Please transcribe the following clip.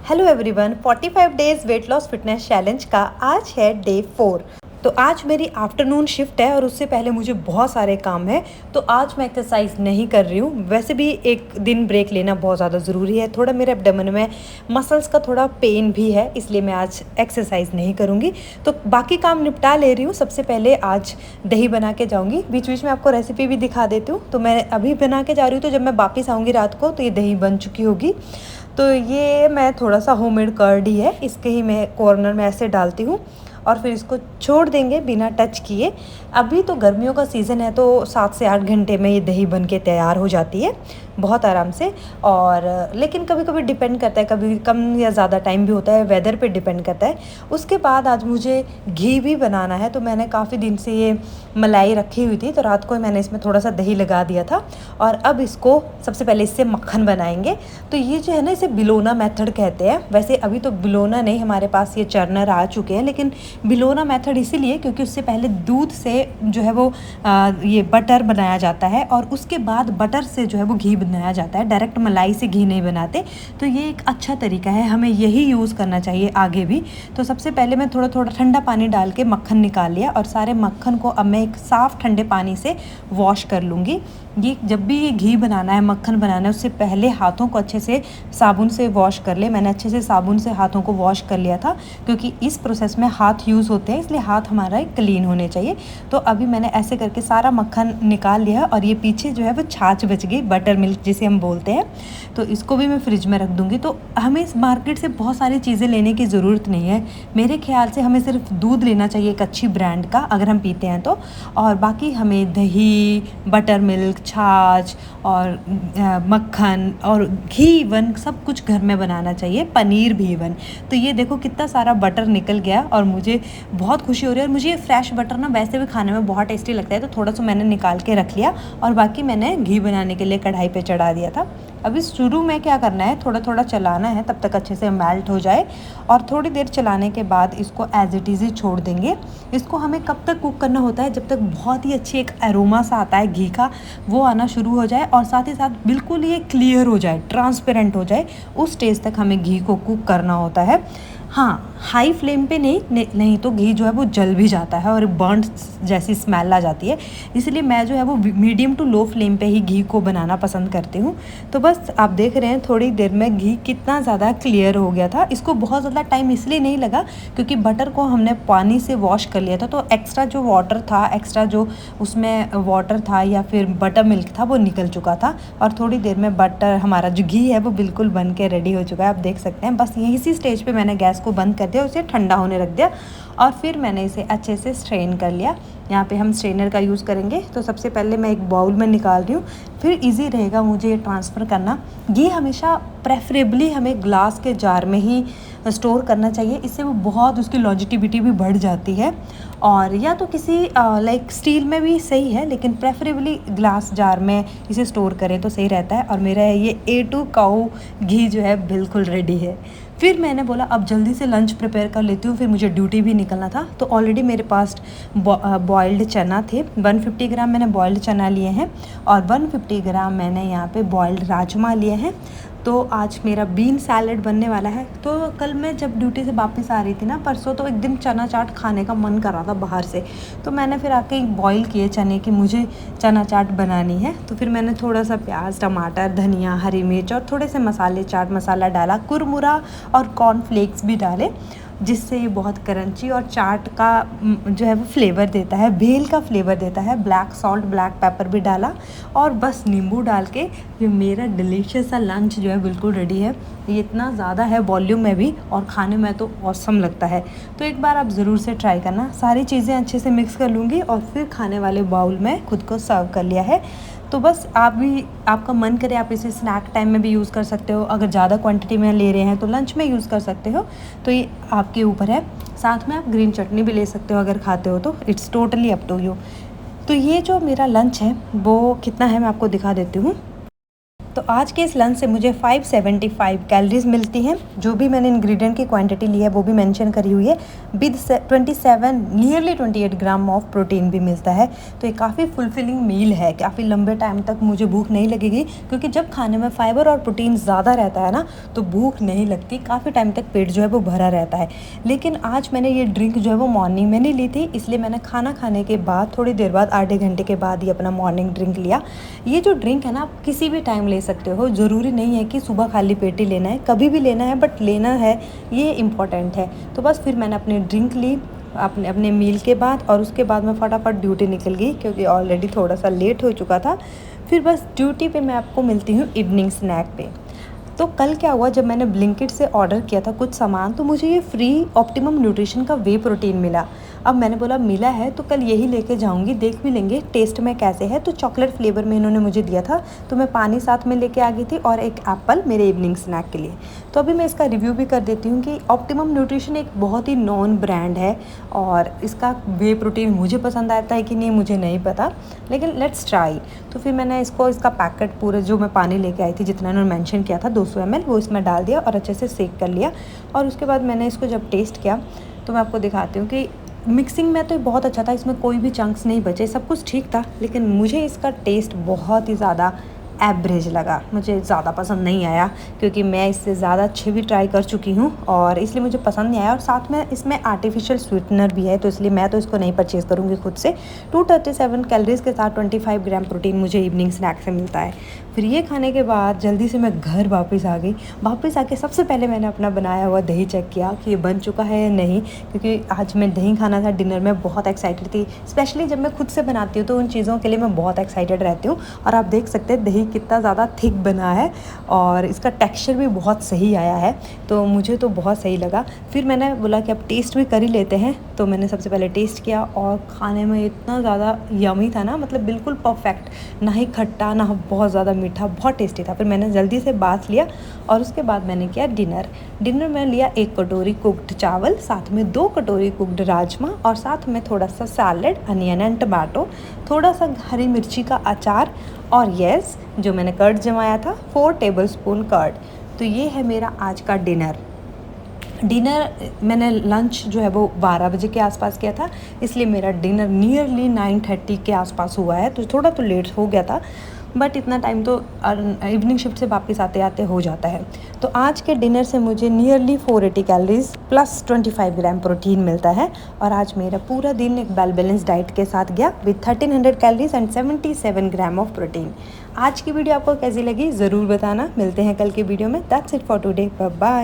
Hello everyone, 45 days weight loss fitness challenge का आज है डे 4। तो आज मेरी आफ्टरनून शिफ्ट है और उससे पहले मुझे बहुत सारे काम है। तो आज मैं एक्सरसाइज नहीं कर रही हूँ। वैसे भी एक दिन ब्रेक लेना बहुत ज़्यादा ज़रूरी है। थोड़ा मेरे एब्डोमेन में मसल्स का थोड़ा पेन भी है, इसलिए मैं आज एक्सरसाइज नहीं करूँगी। तो बाकी काम निपटा ले रही हूँ। सबसे पहले आज दही बना के जाऊँगी। बीच बीच में आपको रेसिपी भी दिखा देती हूँ। तो मैं अभी बना के जा रही हूँ, तो जब मैं वापस आऊँगी रात को तो ये दही बन चुकी होगी। तो ये मैं थोड़ा सा होममेड कर्ड ही है, इसके ही मैं कॉर्नर में ऐसे डालती हूँ और फिर इसको छोड़ देंगे बिना टच किए। अभी तो गर्मियों का सीज़न है, तो 7 से 8 घंटे में ये दही बन के तैयार हो जाती है बहुत आराम से। और लेकिन कभी कभी डिपेंड करता है, कभी कम या ज़्यादा टाइम भी होता है, वेदर पे डिपेंड करता है। उसके बाद आज मुझे घी भी बनाना है। तो मैंने काफ़ी दिन से ये मलाई रखी हुई थी, तो रात को मैंने इसमें थोड़ा सा दही लगा दिया था। और अब इसको सबसे पहले इससे मक्खन बनाएंगे। तो ये जो है ना, इसे बिलोना मेथड कहते हैं। वैसे अभी तो बिलोना नहीं, हमारे पास ये चर्नर आ चुके हैं, लेकिन बिलोना मेथड इसीलिए क्योंकि उससे पहले दूध से जो है वो ये बटर बनाया जाता है और उसके बाद बटर से जो है वो घी बनाया जाता है। डायरेक्ट मलाई से घी नहीं बनाते। तो ये एक अच्छा तरीका है, हमें यही यूज़ करना चाहिए आगे भी। तो सबसे पहले मैं थोड़ा थोड़ा ठंडा पानी डाल के मक्खन निकाल लिया और सारे मक्खन को अब मैं एक साफ़ ठंडे पानी से वॉश कर लूँगी। ये जब भी ये घी बनाना है, मक्खन बनाना है, उससे पहले हाथों को अच्छे से साबुन से वॉश कर ले। मैंने अच्छे से साबुन से हाथों को वॉश कर लिया था, क्योंकि इस प्रोसेस में हाथ यूज़ होते हैं, इसलिए हाथ हमारा क्लीन होने चाहिए। तो अभी मैंने ऐसे करके सारा मक्खन निकाल लिया और ये पीछे जो है वो छाछ बच गई, बटर मिल्क जिसे हम बोलते हैं। तो इसको भी मैं फ्रिज में रख दूँगी। तो हमें इस मार्केट से बहुत सारी चीज़ें लेने की ज़रूरत नहीं है। मेरे ख्याल से हमें सिर्फ दूध लेना चाहिए एक अच्छी ब्रांड का, अगर हम पीते हैं तो। और बाकी हमें दही, बटर मिल्क, छाछ और मक्खन और घी इवन सब कुछ घर में बनाना चाहिए, पनीर भी इवन। तो ये देखो कितना सारा बटर निकल गया और मुझे बहुत खुशी हो रही है। और मुझे ये फ्रेश बटर ना वैसे भी खाने में बहुत टेस्टी लगता है, तो थोड़ा सा मैंने निकाल के रख लिया और बाकी मैंने घी बनाने के लिए कढ़ाई पे चढ़ा दिया था। अभी शुरू में क्या करना है, थोड़ा थोड़ा चलाना है तब तक अच्छे से मेल्ट हो जाए। और थोड़ी देर चलाने के बाद इसको एज इट इज़ ही छोड़ देंगे। इसको हमें कब तक कुक करना होता है, जब तक बहुत ही अच्छी एक एरोमा सा आता है घी का, वो आना शुरू हो जाए और साथ ही साथ बिल्कुल ये क्लियर हो जाए, ट्रांसपेरेंट हो जाए। उस स्टेज तक हमें घी को कुक करना होता है। हाँ, हाई फ्लेम पे नहीं तो घी जो है वो जल भी जाता है और बर्न्ड जैसी स्मेल आ जाती है। इसलिए मैं जो है वो मीडियम टू लो फ्लेम पे ही घी को बनाना पसंद करती हूँ। तो बस आप देख रहे हैं थोड़ी देर में घी कितना ज़्यादा क्लियर हो गया था। इसको बहुत ज़्यादा टाइम इसलिए नहीं लगा क्योंकि बटर को हमने पानी से वॉश कर लिया था, तो एक्स्ट्रा जो वाटर था, एक्स्ट्रा जो उसमें वाटर था या फिर बटर मिल्क था, वो निकल चुका था। और थोड़ी देर में बटर, हमारा जो घी है वो बिल्कुल बन के रेडी हो चुका है, आप देख सकते हैं। बस यही सी स्टेज पे मैंने गैस को बंद कर दिया, उसे ठंडा होने रख दिया और फिर मैंने इसे अच्छे से स्ट्रेन कर लिया। यहाँ पे हम स्ट्रेनर का यूज़ करेंगे। तो सबसे पहले मैं एक बाउल में निकाल रही हूँ, फिर इजी रहेगा मुझे ये ट्रांसफ़र करना। घी हमेशा प्रेफरेबली हमें ग्लास के जार में ही स्टोर करना चाहिए, इससे वो बहुत उसकी लॉन्जेविटी भी बढ़ जाती है। और या तो किसी लाइक स्टील में भी सही है, लेकिन प्रेफरेबली ग्लास जार में इसे स्टोर करें तो सही रहता है। और मेरा ये A2 काऊ घी जो है बिल्कुल रेडी है। फिर मैंने बोला अब जल्दी से लंच प्रिपेयर कर लेती हूँ, फिर मुझे ड्यूटी भी निकलना था। तो ऑलरेडी मेरे पास बॉइल्ड चना थे, 150 ग्राम मैंने बॉइल्ड चना लिए हैं और 150 ग्राम मैंने यहाँ पे बॉइल्ड राजमा लिए हैं। तो आज मेरा बीन सैलड बनने वाला है। तो कल मैं जब ड्यूटी से वापस आ रही थी ना परसों, तो एक दिन चना चाट खाने का मन कर रहा था बाहर से। तो मैंने फिर आके बॉईल किए चने कि मुझे चना चाट बनानी है। तो फिर मैंने थोड़ा सा प्याज, टमाटर, धनिया, हरी मिर्च और थोड़े से मसाले, चाट मसाला डाला, कुरमुरा और कॉर्नफ्लेक्स भी डाले, जिससे ये बहुत क्रंची और चाट का जो है वो फ्लेवर देता है, भेल का फ्लेवर देता है। ब्लैक सॉल्ट, ब्लैक पेपर भी डाला और बस नींबू डाल के ये मेरा डिलीशियस सा लंच जो है बिल्कुल रेडी है। ये इतना ज़्यादा है वॉल्यूम में भी और खाने में तो ऑसम लगता है। तो एक बार आप ज़रूर से ट्राई करना। सारी चीज़ें अच्छे से मिक्स कर लूँगी और फिर खाने वाले बाउल में खुद को सर्व कर लिया है। तो बस आप भी, आपका मन करे आप इसे स्नैक टाइम में भी यूज़ कर सकते हो, अगर ज़्यादा क्वांटिटी में ले रहे हैं तो लंच में यूज़ कर सकते हो। तो ये आपके ऊपर है। साथ में आप ग्रीन चटनी भी ले सकते हो अगर खाते हो तो, it's totally up to you. तो ये जो मेरा लंच है वो कितना है मैं आपको दिखा देती हूँ। तो आज के इस लंच से मुझे 575 कैलोरीज मिलती हैं। जो भी मैंने इंग्रेडिएंट की क्वांटिटी ली है वो भी मेंशन करी हुई है। With 27 nearly 28 gram of protein भी मिलता है। तो ये काफ़ी फुलफिलिंग मील है, काफ़ी लंबे टाइम तक मुझे भूख नहीं लगेगी, क्योंकि जब खाने में फाइबर और प्रोटीन ज़्यादा रहता है ना तो भूख नहीं लगती, काफ़ी टाइम तक पेट जो है वो भरा रहता है। लेकिन आज मैंने ये ड्रिंक जो है वो मॉर्निंग में नहीं ली थी, इसलिए मैंने खाना खाने के बाद थोड़ी देर बाद आधे घंटे के बाद ही अपना मॉर्निंग ड्रिंक लिया। ये जो ड्रिंक है ना आप किसी भी टाइम ले सकते हो, ज़रूरी नहीं है कि सुबह खाली पेट ही लेना है, कभी भी लेना है, बट लेना है ये इम्पॉर्टेंट है। तो बस फिर मैंने अपनी ड्रिंक ली अपने मील के बाद, और उसके बाद मैं फटाफट ड्यूटी निकल गई, क्योंकि ऑलरेडी थोड़ा सा लेट हो चुका था। फिर बस ड्यूटी पे मैं आपको मिलती हूँ इवनिंग स्नैक पे। तो कल क्या हुआ, जब मैंने ब्लिंकिट से ऑर्डर किया था कुछ सामान, तो मुझे ये फ्री ऑप्टिमम न्यूट्रिशन का वे प्रोटीन मिला। अब मैंने बोला मिला है तो कल यही लेके जाऊंगी, देख भी लेंगे टेस्ट में कैसे है। तो चॉकलेट फ्लेवर में इन्होंने मुझे दिया था, तो मैं पानी साथ में लेके आ गई थी और एक एप्पल मेरे इवनिंग स्नैक के लिए। तो अभी मैं इसका रिव्यू भी कर देती हूँ कि ऑप्टिमम न्यूट्रिशन एक बहुत ही नॉन ब्रांड है, और इसका वे प्रोटीन मुझे पसंद आता है कि नहीं मुझे नहीं पता, लेकिन लेट्स ट्राई। तो फिर मैंने इसका पैकेट पूरे जो मैं पानी लेके आई थी जितना इन्होंने मेंशन किया था 200 ml, वो इसमें डाल दिया और अच्छे से सेक कर लिया। और उसके बाद मैंने इसको जब टेस्ट किया तो मैं आपको दिखाती हूँ कि मिक्सिंग में तो बहुत अच्छा था, इसमें कोई भी चंक्स नहीं बचे, सब कुछ ठीक था। लेकिन मुझे इसका टेस्ट बहुत ही ज़्यादा एवरेज लगा, मुझे ज़्यादा पसंद नहीं आया, क्योंकि मैं इससे ज़्यादा अच्छे भी ट्राई कर चुकी हूँ और इसलिए मुझे पसंद नहीं आया। और साथ में इसमें आर्टिफिशियल स्वीटनर भी है, तो इसलिए मैं तो इसको नहीं परचेज़ करूँगी खुद से। 237 कैलोरीज़ के साथ 25 ग्राम प्रोटीन मुझे इवनिंग स्नैक से मिलता है। फिर ये खाने के बाद जल्दी से मैं घर वापस आ गई। वापस आके सबसे पहले मैंने अपना बनाया हुआ दही चेक किया कि ये बन चुका है या नहीं, क्योंकि आज मैं दही खाना था डिनर में, बहुत एक्साइटेड थी। स्पेशली जब मैं खुद से बनाती हूँ तो उन चीज़ों के लिए मैं बहुत एक्साइटेड रहती हूँ। और आप देख सकते हैं दही कितना ज़्यादा थिक बना है और इसका टेक्स्चर भी बहुत सही आया है, तो मुझे तो बहुत सही लगा। फिर मैंने बोला कि अब टेस्ट भी कर ही लेते हैं, तो मैंने सबसे पहले टेस्ट किया और खाने में इतना ज़्यादा यमी था ना, मतलब बिल्कुल परफेक्ट, ना ही खट्टा ना बहुत ज़्यादा मीठा, बहुत टेस्टी था। फिर मैंने जल्दी से बाथ लिया और उसके बाद मैंने किया डिनर में लिया 1 कटोरी कुक्ड चावल, साथ में 2 कटोरी कुक्ड राजमा, और साथ में थोड़ा सा सैलेड, अनियन एंड टमाटो, थोड़ा सा हरी मिर्ची का अचार, और यस जो मैंने कर्ड जमाया था 4 टेबलस्पून कर्ड। तो ये है मेरा आज का डिनर। मैंने लंच जो है वो 12 बजे के आसपास किया था, इसलिए मेरा डिनर नियरली 9:30 के आसपास हुआ है, तो थोड़ा तो लेट हो गया था, बट इतना टाइम तो इवनिंग शिफ्ट से वापस आते आते हो जाता है। तो आज के डिनर से मुझे nearly 480 calories plus 25 gram protein मिलता है। और आज मेरा पूरा दिन एक वेल बैलेंस डाइट के साथ गया with 1300 calories and 77 gram of protein. आज की वीडियो आपको कैसी लगी ज़रूर बताना। मिलते हैं कल की वीडियो में। That's it for today, bye bye.